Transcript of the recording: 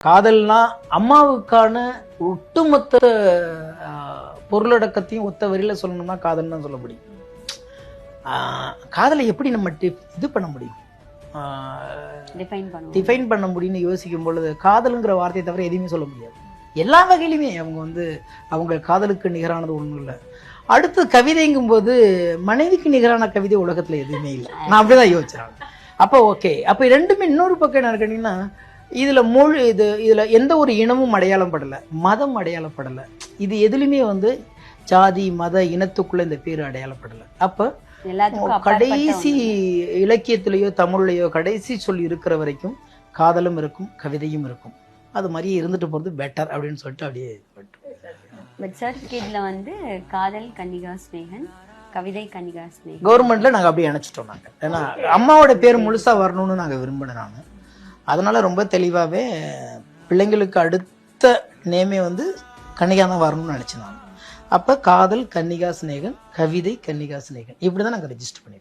காதல்னா அம்மாவுக்கான ஒட்டுமொத்த பொருளடக்கத்தையும் ஒத்த வரியில சொல்லணும்னா காதல் தான் சொல்ல முடியும். காதலை எப்படி நம்ம இது பண்ண முடியும், டிஃபைன் பண்ண முடியும்னு யோசிக்கும் பொழுது காதலுங்கிற வார்த்தையை தவிர எதுவுமே சொல்ல முடியாது. எல்லா வகையிலுமே அவங்க அவங்க காதலுக்கு நிகரானது ஒன்றும் இல்லை. அடுத்து கவிதைங்கும் போது மனைவிக்கு நிகரான கவிதை உலகத்துல எதுவுமே இல்லை. நான் அப்படிதான் யோசிச்சேன். அப்போ ஓகே, அப்ப ரெண்டுமே இன்னொரு பக்கம் என்ன கேட்டீங்கன்னா, இதுல இதுல எந்த ஒரு இனமும் அடையாளம் படலை, மதம் அடையாளப்படலை. இது எதுலையுமே ஜாதி மத இனத்துக்குள்ள இந்த பேரு அடையாளப்படலை. அப்ப கடைசி இலக்கியத்திலேயோ தமிழ்லையோ கடைசி சொல்லி இருக்கிற வரைக்கும் காதலும் இருக்கும், கவிதையும் இருக்கும். அது மாதிரியே இருந்துட்டு போறது பெட்டர் அப்படின்னு சொல்லிட்டு அப்படியே காதல் கன்னிகா ஸ்நேகன், கவிதை கன்னிகா ஸ்நேகன் கவர்மெண்ட்ல நாங்க அப்படியே இணைச்சிட்டோம். நாங்க ஏன்னா அம்மாவோட பேர் முழுசா வரணும்னு நாங்க விரும்பினேன் நான். அதனால ரொம்ப தெளிவாகவே பிள்ளைங்களுக்கு அடுத்த நேமே கன்னிகா தான் வரணும்னு நினச்சேன் நான். அப்போ காதல் கன்னிகா ஸ்நேகன், கவிதை கன்னிகா ஸ்நேகன் இப்படி தான் நாங்கள் ரெஜிஸ்டர் பண்ணியிருக்கோம்.